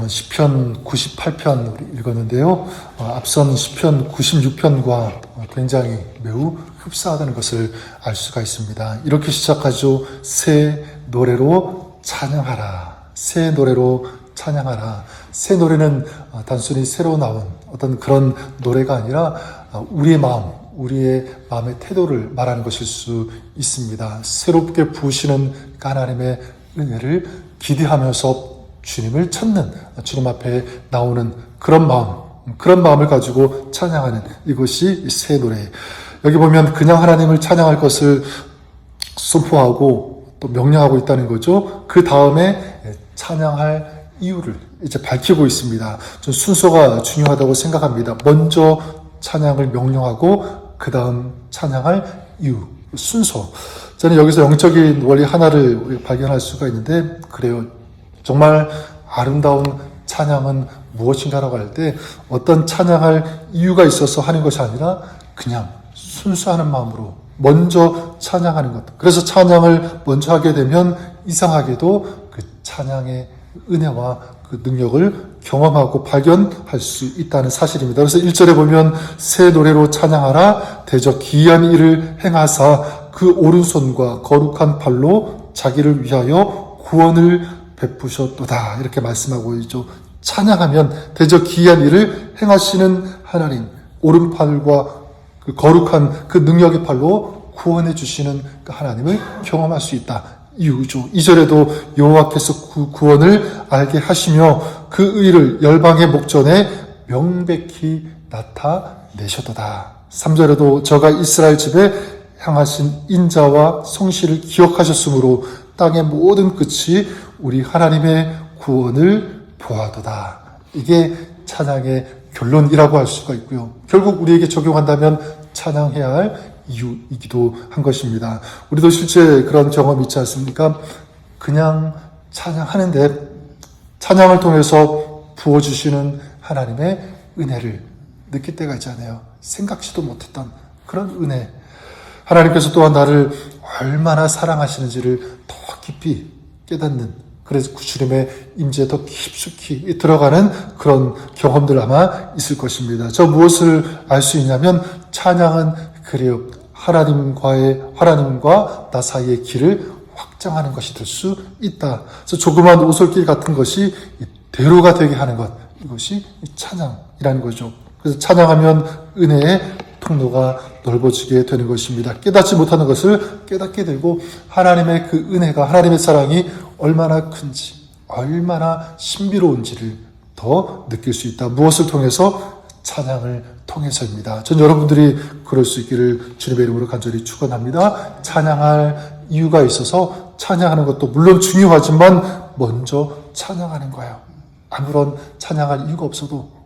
시편 98편 우리 읽었는데요. 앞선 시편 96편과 굉장히 매우 흡사하다는 것을 알 수가 있습니다. 이렇게 시작하죠. 새 노래로 찬양하라. 새 노래로 찬양하라. 새 노래는 단순히 새로 나온 어떤 그런 노래가 아니라 우리의 마음의 태도를 말하는 것일 수 있습니다. 새롭게 부으시는 하나님의 은혜를 기대하면서 주님을 찾는, 주님 앞에 나오는 그런 마음을 가지고 찬양하는 이것이 새 노래. 여기 보면 그냥 하나님을 찬양할 것을 선포하고 또 명령하고 있다는 거죠. 그 다음에 찬양할 이유를 이제 밝히고 있습니다. 좀 순서가 중요하다고 생각합니다. 먼저 찬양을 명령하고 그 다음 찬양할 이유, 순서. 저는 여기서 영적인 원리 하나를 우리가 발견할 수가 있는데, 그래요. 정말 아름다운 찬양은 무엇인가라고 할 때 어떤 찬양할 이유가 있어서 하는 것이 아니라 그냥 순수하는 마음으로 먼저 찬양하는 것. 그래서 찬양을 먼저 하게 되면 이상하게도 그 찬양의 은혜와 그 능력을 경험하고 발견할 수 있다는 사실입니다. 그래서 1절에 보면 새 노래로 찬양하라. 대저 기이한 일을 행하사 그 오른손과 거룩한 팔로 자기를 위하여 구원을 베푸셨도다. 이렇게 말씀하고 있죠. 찬양하면 대저 기이한 일을 행하시는 하나님, 오른팔과 그 거룩한 그 능력의 팔로 구원해 주시는 그 하나님을 경험할 수 있다. 이유죠. 2절에도 여호와께서 그 구원을 알게 하시며 그 의를 열방의 목전에 명백히 나타내셨도다. 3절에도 저가 이스라엘 집에 향하신 인자와 성실을 기억하셨으므로 땅의 모든 끝이 우리 하나님의 구원을 보아도다. 이게 찬양의 결론이라고 할 수가 있고요. 결국 우리에게 적용한다면 찬양해야 할 이유이기도 한 것입니다. 우리도 실제 그런 경험이 있지 않습니까? 그냥 찬양하는데 찬양을 통해서 부어주시는 하나님의 은혜를 느낄 때가 있잖아요. 생각지도 못했던 그런 은혜. 하나님께서 또한 나를 얼마나 사랑하시는지를 더 깊이 깨닫는, 그래서 주님의 임재에 더 깊숙이 들어가는 그런 경험들 아마 있을 것입니다. 저 무엇을 알 수 있냐면 찬양은 그래요. 하나님과 나 사이의 길을 확장하는 것이 될 수 있다. 그래서 조그만 오솔길 같은 것이 대로가 되게 하는 것, 이것이 찬양이라는 거죠. 그래서 찬양하면 은혜의 통로가 넓어지게 되는 것입니다. 깨닫지 못하는 것을 깨닫게 되고 하나님의 그 은혜가, 하나님의 사랑이 얼마나 큰지, 얼마나 신비로운지를 더 느낄 수 있다. 무엇을 통해서? 찬양을 통해서입니다. 전 여러분들이 그럴 수 있기를 주님의 이름으로 간절히 축원합니다. 찬양할 이유가 있어서 찬양하는 것도 물론 중요하지만 먼저 찬양하는 거예요. 아무런 찬양할 이유가 없어도.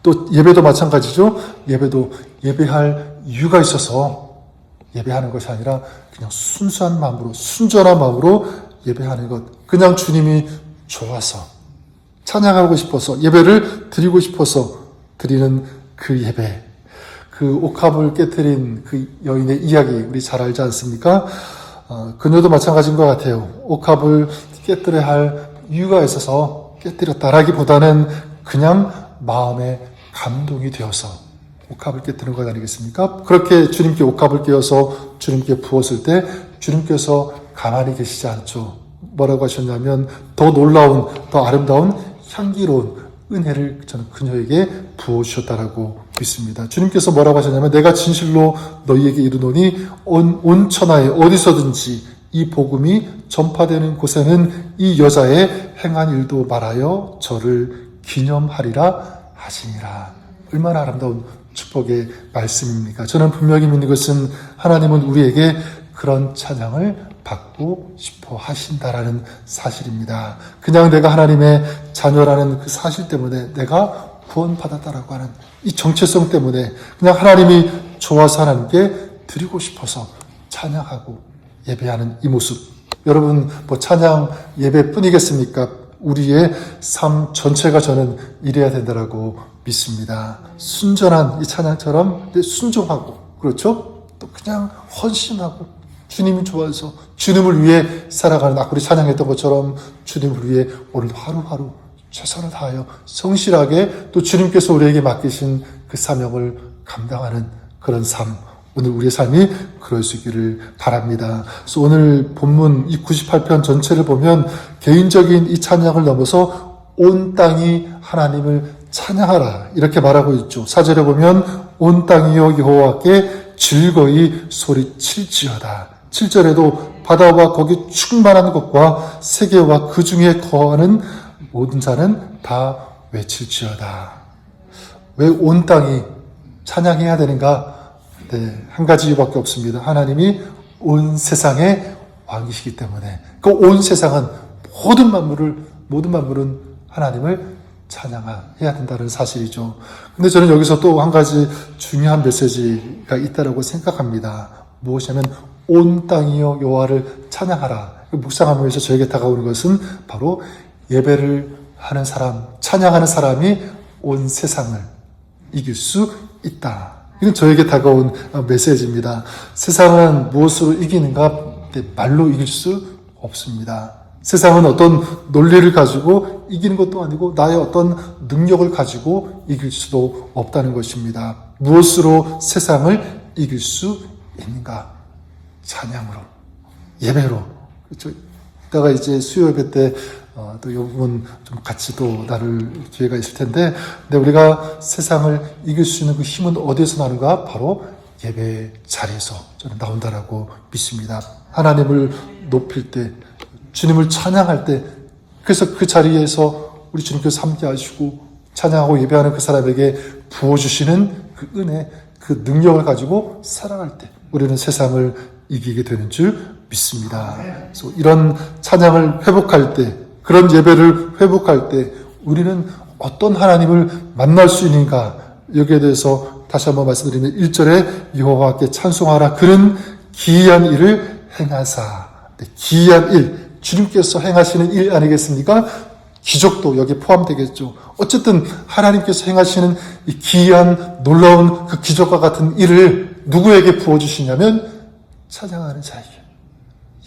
또 예배도 마찬가지죠. 예배도 예배할 이유가 있어서 예배하는 것이 아니라 그냥 순수한 마음으로, 순전한 마음으로 예배하는 것. 그냥 주님이 좋아서, 찬양하고 싶어서, 예배를 드리고 싶어서 드리는 그 예배. 그 옥합을 깨뜨린 그 여인의 이야기 우리 잘 알지 않습니까? 그녀도 마찬가지인 것 같아요. 옥합을 깨뜨려야 할 이유가 있어서 깨뜨렸다라기보다는 그냥 마음에 감동이 되어서 옥합을 깨뜨린 것 아니겠습니까? 그렇게 주님께 옥합을 깨어서 주님께 부었을 때 주님께서 가만히 계시지 않죠. 뭐라고 하셨냐면 더 놀라운, 더 아름다운 향기로운 은혜를 저는 그녀에게 부어주셨다라고 믿습니다. 주님께서 뭐라고 하셨냐면 내가 진실로 너희에게 이르노니 온 천하에 어디서든지 이 복음이 전파되는 곳에는 이 여자의 행한 일도 말하여 저를 기념하리라 하시니라. 얼마나 아름다운 축복의 말씀입니까? 저는 분명히 믿는 것은 하나님은 우리에게 그런 찬양을 받고 싶어 하신다라는 사실입니다. 그냥 내가 하나님의 자녀라는 그 사실 때문에 내가 구원받았다라고 하는 이 정체성 때문에 그냥 하나님이 좋아서 하나님께 드리고 싶어서 찬양하고 예배하는 이 모습. 여러분 찬양 예배뿐이겠습니까? 우리의 삶 전체가 저는 이래야 된다라고 믿습니다. 순전한 이 찬양처럼 순종하고, 그렇죠? 또 그냥 헌신하고 주님이 좋아서 주님을 위해 살아가는 아까 우리 찬양했던 것처럼 주님을 위해 오늘 하루하루 최선을 다하여 성실하게 또 주님께서 우리에게 맡기신 그 사명을 감당하는 그런 삶, 오늘 우리의 삶이 그럴 수 있기를 바랍니다. 그래서 오늘 본문 이 98편 전체를 보면 개인적인 이 찬양을 넘어서 온 땅이 하나님을 찬양하라 이렇게 말하고 있죠. 4절에 보면 온 땅이여 여호와께 즐거이 소리칠지어다. 7절에도 바다와 거기 충만한 것과 세계와 그 중에 거하는 모든 자는 다 외칠지어다. 왜 온 땅이 찬양해야 되는가? 네, 한 가지 이유밖에 없습니다. 하나님이 온 세상의 왕이시기 때문에 그 온 세상은 모든 만물은 하나님을 찬양해야 된다는 사실이죠. 근데 저는 여기서 또 한 가지 중요한 메시지가 있다고 생각합니다. 무엇이냐면 온 땅이여 여호와를 찬양하라. 묵상하면서 저에게 다가오는 것은 바로 예배를 하는 사람, 찬양하는 사람이 온 세상을 이길 수 있다. 이건 저에게 다가온 메시지입니다. 세상은 무엇으로 이기는가? 말로 이길 수 없습니다. 세상은 어떤 논리를 가지고 이기는 것도 아니고 나의 어떤 능력을 가지고 이길 수도 없다는 것입니다. 무엇으로 세상을 이길 수 있는가? 찬양으로, 예배로. 그렇죠? 이따가 이제 수요 예배 때 또 이 부분 좀 같이 또 나눌 기회가 있을 텐데, 근데 우리가 세상을 이길 수 있는 그 힘은 어디에서 나는가? 바로 예배 자리에서 저는 나온다라고 믿습니다. 하나님을 높일 때, 주님을 찬양할 때, 그래서 그 자리에서 우리 주님께서 함께 하시고 찬양하고 예배하는 그 사람에게 부어주시는 그 은혜, 그 능력을 가지고 살아갈 때 우리는 세상을 이기게 되는 줄 믿습니다. 그래서 이런 찬양을 회복할 때, 그런 예배를 회복할 때 우리는 어떤 하나님을 만날 수 있는가? 여기에 대해서 다시 한번 말씀드리면 1절에 여호와께 찬송하라. 그는 기이한 일을 행하사. 네, 기이한 일, 주님께서 행하시는 일 아니겠습니까? 기적도 여기에 포함되겠죠. 어쨌든 하나님께서 행하시는 이 기이한 놀라운 그 기적과 같은 일을 누구에게 부어주시냐면 찬양하는 자에게,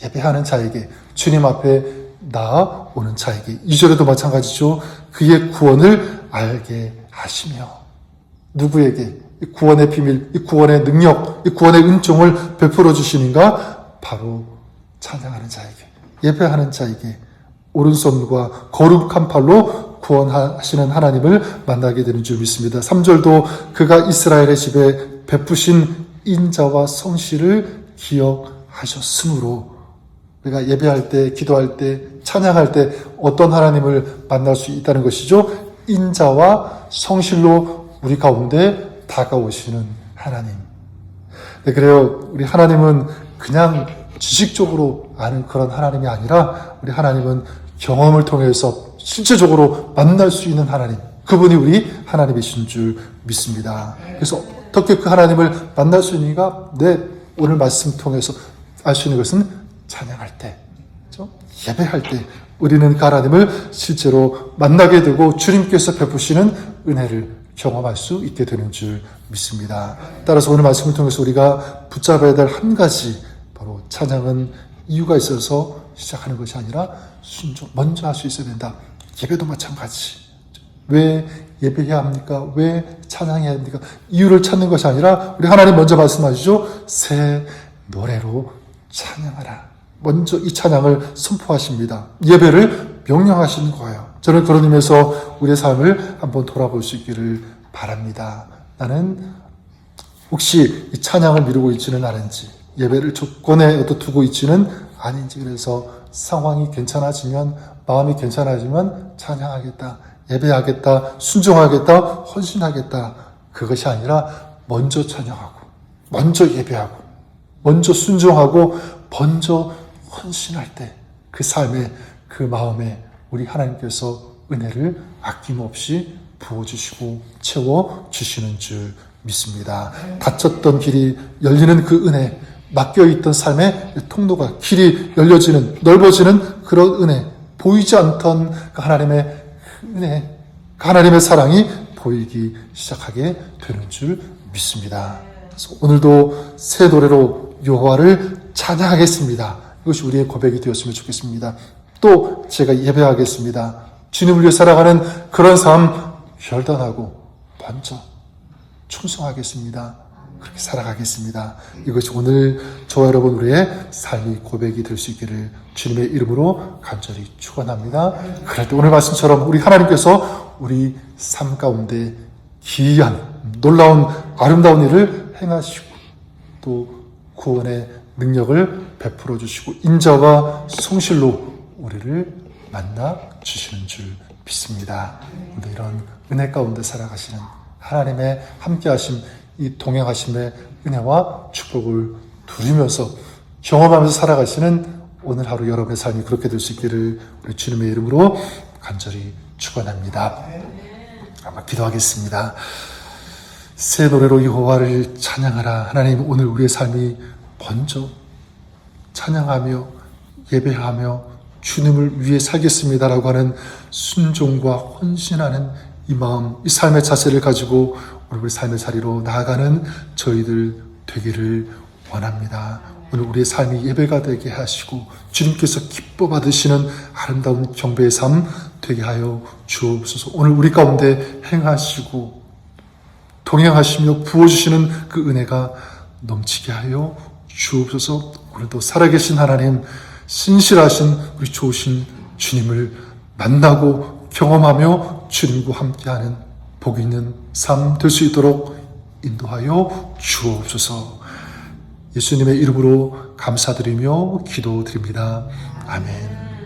예배하는 자에게, 주님 앞에 나아오는 자에게. 2절에도 마찬가지죠. 그의 구원을 알게 하시며, 누구에게 이 구원의 비밀, 이 구원의 능력, 이 구원의 은총을 베풀어 주시는가? 바로 찬양하는 자에게, 예배하는 자에게 오른손과 거룩한 팔로 구원하시는 하나님을 만나게 되는 줄 믿습니다. 3절도 그가 이스라엘의 집에 베푸신 인자와 성실을 기억하셨으므로, 우리가 예배할 때, 기도할 때, 찬양할 때 어떤 하나님을 만날 수 있다는 것이죠. 인자와 성실로 우리 가운데 다가오시는 하나님. 네, 그래요. 우리 하나님은 그냥 지식적으로 아는 그런 하나님이 아니라 우리 하나님은 경험을 통해서 실제적으로 만날 수 있는 하나님, 그분이 우리 하나님이신 줄 믿습니다. 그래서 어떻게 그 하나님을 만날 수 있는가? 네, 오늘 말씀 통해서 알 수 있는 것은 찬양할 때, 그렇죠? 예배할 때 우리는 그 하나님을 실제로 만나게 되고 주님께서 베푸시는 은혜를 경험할 수 있게 되는 줄 믿습니다. 따라서 오늘 말씀을 통해서 우리가 붙잡아야 될 한 가지, 바로 찬양은 이유가 있어서 시작하는 것이 아니라 순종, 먼저 할 수 있어야 된다. 예배도 마찬가지. 왜 예배해야 합니까? 왜 찬양해야 합니까? 이유를 찾는 것이 아니라 우리 하나님 먼저 말씀하시죠. 새 노래로 찬양하라. 먼저 이 찬양을 선포하십니다. 예배를 명령하시는 거예요. 저는 그런 의미에서 우리의 삶을 한번 돌아볼 수 있기를 바랍니다. 나는 혹시 이 찬양을 미루고 있지는 않은지, 예배를 조건에 두고 있지는 아닌지, 그래서 상황이 괜찮아지면, 마음이 괜찮아지면 찬양하겠다, 예배하겠다, 순종하겠다, 헌신하겠다. 그것이 아니라 먼저 찬양하고, 먼저 예배하고, 먼저 순종하고, 먼저 헌신할 때 그 삶에, 그 마음에 우리 하나님께서 은혜를 아낌없이 부어주시고 채워주시는 줄 믿습니다. 닫혔던 길이 열리는 그 은혜, 막혀있던 삶의 통로가, 길이 열려지는, 넓어지는 그런 은혜, 보이지 않던 그 하나님의 은혜, 그 하나님의 사랑이 보이기 시작하게 되는 줄 믿습니다. 그래서 오늘도 새 노래로 여호와를 찬양하겠습니다. 이것이 우리의 고백이 되었으면 좋겠습니다. 또 제가 예배하겠습니다. 주님을 위해 살아가는 그런 삶 결단하고 먼저 충성하겠습니다. 그렇게 살아가겠습니다. 이것이 오늘 저와 여러분 우리의 삶의 고백이 될 수 있기를 주님의 이름으로 간절히 축원합니다. 그럴 때 오늘 말씀처럼 우리 하나님께서 우리 삶 가운데 기이한 놀라운 아름다운 일을 행하시고 또 구원의 능력을 베풀어 주시고 인자와 성실로 우리를 만나 주시는 줄 믿습니다. 오늘 이런 은혜 가운데 살아가시는 하나님의 함께하심, 이 동행하심의 은혜와 축복을 누리면서 경험하면서 살아가시는 오늘 하루 여러분의 삶이 그렇게 될 수 있기를 우리 주님의 이름으로 간절히 축원합니다. 한번 기도하겠습니다. 새 노래로 여호와를 찬양하라. 하나님, 오늘 우리의 삶이 먼저 찬양하며 예배하며 주님을 위해 살겠습니다라고 하는 순종과 헌신하는 이 마음, 이 삶의 자세를 가지고 오늘 우리 삶의 자리로 나아가는 저희들 되기를 원합니다. 오늘 우리의 삶이 예배가 되게 하시고 주님께서 기뻐 받으시는 아름다운 경배의 삶 되게 하여 주옵소서. 오늘 우리 가운데 행하시고 동행하시며 부어주시는 그 은혜가 넘치게 하여 주옵소서. 오늘도 살아계신 하나님, 신실하신 우리 좋으신 주님을 만나고 경험하며 주님과 함께하는 복 있는 삶 될 수 있도록 인도하여 주옵소서. 예수님의 이름으로 감사드리며 기도드립니다. 아멘.